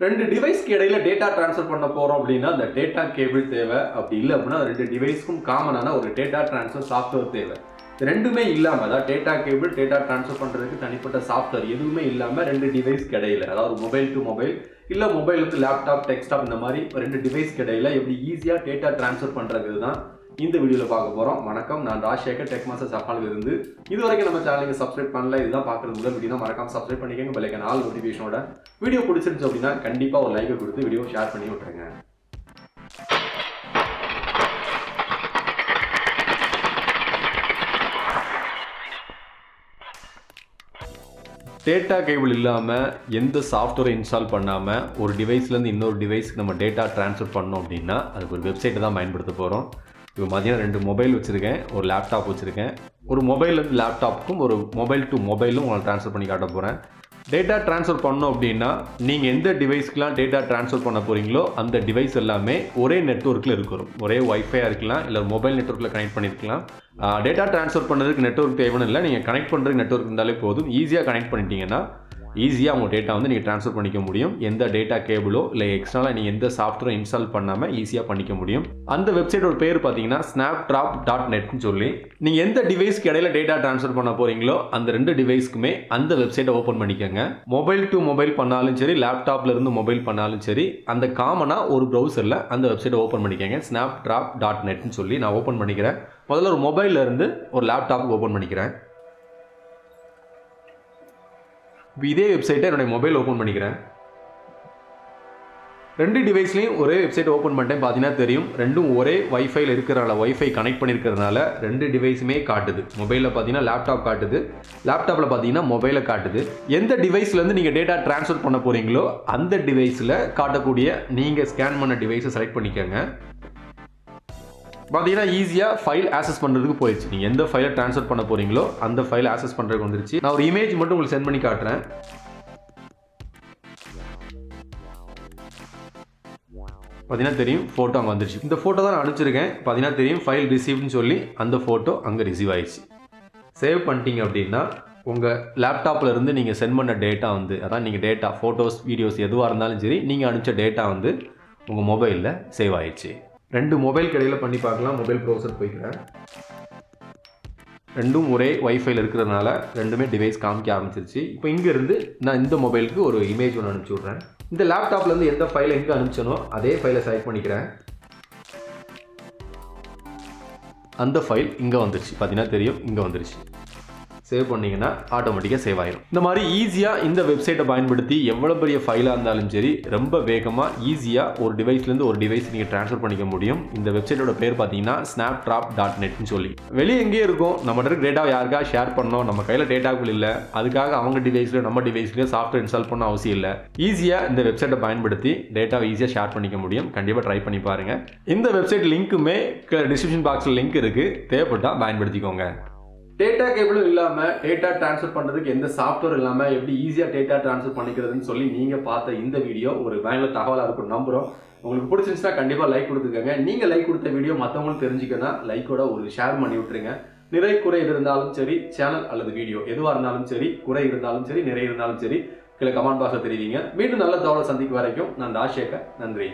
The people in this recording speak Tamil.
ரெண்டு டிவைஸ்க்கு இடையில டேட்டா ட்ரான்ஸ்ஃபர் பண்ண போறோம் அப்படின்னா அந்த டேட்டா கேபிள் தேவை. அப்படி இல்லை அப்படின்னா ரெண்டு டிவைஸ்க்கும் காமனான ஒரு டேட்டா ட்ரான்ஸ்ஃபர் சாஃப்ட்வேர் தேவை. ரெண்டுமே இல்லாம, அதாவது டேட்டா கேபிள் டேட்டா ட்ரான்ஸ்ஃபர் பண்றதுக்கு தனிப்பட்ட சாஃப்ட்வேர் எதுவுமே இல்லாம ரெண்டு டிவைஸ்க்கு இடையில, அதாவது மொபைல் டு மொபைல் இல்ல மொபைலுக்கு லேப்டாப் டெஸ்க்டாப் இந்த மாதிரி ரெண்டு டிவைஸ்க்கு இடையில எப்படி ஈஸியா டேட்டா ட்ரான்ஸ்ஃபர் பண்றது தான் இந்த வீடியோல பார்க்க போறோம். வணக்கம், நான் ராஜசேகர், டெக் மாஸ்டர் சப்பால்ல இருந்து. இதுவரைக்கும் நம்ம சேனலுக்கு சப்ஸ்கிரைப் பண்ணல, இதுதான் பார்க்கறது முதல் வீடியோ, மறக்காம சப்ஸ்கிரைப் பண்ணிக்கங்க. பெல் ஐகான் ஆல் நோட்டிஃபிகேஷனோட. வீடியோ பிடிச்சிருந்துச்சு அப்படின்னா கண்டிப்பா ஒரு லைக் கொடுத்து வீடியோ ஷேர் பண்ணி விட்டுருங்க. டேட்டா கேபிள் இல்லாமல் எந்த சாஃப்ட்வேரை இன்ஸ்டால் பண்ணாமல் ஒரு டிவைஸ்லேருந்து இன்னொரு டிவைஸ்க்கு நம்ம டேட்டா ட்ரான்ஸ்ஃபர் பண்ணோம் அப்படின்னா அதுக்கு ஒரு வெப்சைட்டை தான் பயன்படுத்த போகிறோம். இப்போ பார்த்தீங்கன்னா ரெண்டு மொபைல் வச்சுருக்கேன், ஒரு லேப்டாப் வச்சுருக்கேன். ஒரு மொபைல்லேருந்து லேப்டாப்புக்கும் ஒரு மொபைல் டு மொபைலும் உங்களுக்கு ட்ரான்ஸ்ஃபர் பண்ணி காட்ட போகிறேன். டேட்டா ட்ரான்ஸ்ஃபர் பண்ணோம் அப்படின்னா நீங்கள் எந்த டிவைஸ்க்கெலாம் டேட்டா ட்ரான்ஸ்ஃபர் பண்ண போகிறீங்களோ அந்த டிவைஸ் எல்லாமே ஒரே நெட்வொர்க்கில் இருக்கிறோம். ஒரே ஒய்ஃபையாக இருக்கலாம், இல்லை மொபைல் நெட்வொர்க்கில் கனெக்ட் பண்ணியிருக்கலாம். டேட்டா ட்ரான்ஸ்ஃபர் பண்ணுறதுக்கு நெட்வொர்க் தேவைன்னு இல்லை, நீங்கள் கனெக்ட் பண்ணுறதுக்கு நெட்வொர்க் இருந்தாலே போதும். ஈஸியாக கனெக்ட் பண்ணிட்டீங்கன்னா ஈஸியாக உங்கள் டேட்டா வந்து நீங்கள் ட்ரான்ஸ்ஃபர் பண்ணிக்க முடியும். எந்த டேட்டா கேபிளோ இல்லை எக்ஸ்ட்ராலாக நீங்கள் எந்த சாஃப்ட்வேரை இன்ஸ்டால் பண்ணாமல் ஈஸியாக பண்ணிக்க முடியும். அந்த வெப்சைட்டோட பேர் பார்த்தீங்கன்னா snapdrop.netன்னு சொல்லி, நீங்கள் எந்த டிவைஸ்க்கு இடையில டேட்டா ட்ரான்ஸ்ஃபர் பண்ண போகிறீங்களோ அந்த ரெண்டு டிவைஸ்க்குமே அந்த வெப்சைட்டை ஓப்பன் பண்ணிக்கோங்க. மொபைல் டு மொபைல் பண்ணாலும் சரி, லேப்டாப்லேருந்து மொபைல் பண்ணாலும் சரி, அந்த காமனாக ஒரு ப்ரௌசரில் அந்த வெப்சைட்டை ஓப்பன் பண்ணிக்கோங்க. snapdrop.netன்னு சொல்லி நான் ஓப்பன் பண்ணிக்கிறேன். முதல்ல ஒரு மொபைலில் இருந்து ஒரு லேப்டாப்புக்கு ஓப்பன் பண்ணிக்கிறேன். இதே வெப்சைட்டை என்னுடைய மொபைல் ஓப்பன் பண்ணிக்கிறேன். ரெண்டு டிவைஸ்லையும் ஒரே வெப்சைட் ஓப்பன் பண்ணிட்டேன். பார்த்தீங்கன்னா தெரியும், ரெண்டும் ஒரே வைஃபைல இருக்கிறனால, வைஃபை கனெக்ட் பண்ணியிருக்கிறதுனால ரெண்டு டிவைஸுமே காட்டுது. மொபைலில் பார்த்தீங்கன்னா லேப்டாப் காட்டுது, லேப்டாப்பில் பார்த்தீங்கன்னா மொபைலை காட்டுது. எந்த டிவைஸ்லேருந்து நீங்கள் டேட்டா ட்ரான்ஸ்ஃபர் பண்ண போகிறீங்களோ அந்த டிவைஸில் காட்டக்கூடிய நீங்கள் ஸ்கேன் பண்ண டிவைஸை செலக்ட் பண்ணிக்கோங்க. பார்த்தீங்கன்னா ஈஸியாக ஃபைல் ஆக்சஸ் பண்ணுறதுக்கு போயிடுச்சு. நீங்கள் எந்த ஃபைலை ட்ரான்ஸ்ஃபர் பண்ண போகிறீங்களோ அந்த ஃபைலை ஆக்சஸ் பண்ணுறதுக்கு வந்துருச்சு. நான் ஒரு இமேஜ் மட்டும் உங்களுக்கு சென்ட் பண்ணி காட்டுறேன். பார்த்தீங்கன்னா தெரியும், ஃபோட்டோ அங்கே வந்துருச்சு. இந்த ஃபோட்டோ தான் நான் அனுப்பிச்சிருக்கேன். பார்த்தீங்கன்னா தெரியும், ஃபைல் ரிசீவ்னு சொல்லி அந்த ஃபோட்டோ அங்கே ரிசீவ் ஆயிடுச்சு. சேவ் பண்ணிட்டீங்க அப்படின்னா உங்கள் லேப்டாப்பில் இருந்து நீங்கள் சென்ட் பண்ண டேட்டா வந்து, அதான் நீங்கள் டேட்டா ஃபோட்டோஸ் வீடியோஸ் எதுவாக இருந்தாலும் சரி, நீங்கள் அனுப்பிச்ச டேட்டா வந்து உங்கள் மொபைலில் சேவ் ஆயிடுச்சு. ரெண்டு மொபைல் கடையில் பண்ணி பார்க்கலாம். மொபைல் ப்ரௌசர் போய்க்கிறேன். ரெண்டும் ஒரே வைஃபைல இருக்கிறதுனால ரெண்டுமே டிவைஸ் காமிக்க ஆரம்பிச்சிருச்சு. இப்போ இங்கேருந்து நான் இந்த மொபைலுக்கு ஒரு இமேஜ் ஒன்று அனுப்பிச்சி விட்றேன். இந்த லேப்டாப்லேருந்து எந்த ஃபைலை எங்கே அனுப்பிச்சனோ அதே ஃபைலை செலக்ட் பண்ணிக்கிறேன். அந்த ஃபைல் இங்கே வந்துருச்சு. பார்த்தீங்கன்னா தெரியும், இங்கே வந்துருச்சு. சேவ் பண்ணிங்கன்னா ஆட்டோமேட்டிக்காக சேவ் ஆயிடும். இந்த மாதிரி ஈஸியாக இந்த வெப்சைட்டை பயன்படுத்தி எவ்வளோ பெரிய ஃபைலாக இருந்தாலும் சரி ரொம்ப வேகமாக ஈஸியாக ஒரு டிவைஸ்லேருந்து ஒரு டிவைஸ் நீங்கள் ட்ரான்ஸ்ஃபர் பண்ணிக்க முடியும். இந்த வெப்சைட்டோட பேர் பார்த்தீங்கன்னா snapdrop.netன்னு சொல்லி. வெளியே எங்கேயே இருக்கும், நம்ம டேட்டா யாருக்காக ஷேர் பண்ணோம், நம்ம கையில் டேட்டாக்குள் இல்லை, அதுக்காக அவங்க டிவைஸில் நம்ம டிவைஸ்லேயே சாஃப்ட்வேர் இன்ஸ்டால் பண்ண அவசியம் இல்லை. ஈஸியாக இந்த வெப்சைட்டை பயன்படுத்தி டேட்டாவை ஈஸியாக ஷேர் பண்ணிக்க முடியும். கண்டிப்பாக ட்ரை பண்ணி பாருங்கள். இந்த வெப்சைட் லிங்க்குமே டிஸ்கிரிப்ஷன் பாக்ஸில் லிங்க் இருக்குது, தேவைப்பட்டால் பயன்படுத்திக்கோங்க. டேட்டா கேபிளும் இல்லாமல் டேட்டா ட்ரான்ஸ்ஃபர் பண்ணுறதுக்கு எந்த சாஃப்ட்வேர் இல்லாமல் எப்படி ஈஸியாக டேட்டா ட்ரான்ஸ்ஃபர் பண்ணிக்கிறதுன்னு சொல்லி நீங்கள் பார்த்த இந்த வீடியோ ஒரு பயனுள்ள தகவலாக இருக்கும் நம்புகிறோம். உங்களுக்கு பிடிச்சிருந்துச்சுன்னா கண்டிப்பாக லைக் கொடுத்துக்கோங்க. நீங்கள் லைக் கொடுத்த வீடியோ மற்றவங்களும் தெரிஞ்சுக்கணும், லைக்கோட ஒரு ஷேர் பண்ணி விட்டுருங்க. நிறை குறை இருந்தாலும் சரி, சேனல் அல்லது வீடியோ எதுவாக இருந்தாலும் சரி, குறை இருந்தாலும் சரி, நிறை இருந்தாலும் சரி, கீழே கமெண்ட் பாக்ஸில் தெரிவிங்க. மீண்டும் நல்ல தகவலை சந்திக்கும் வரைக்கும் நான் ராஜசேகர். நன்றி.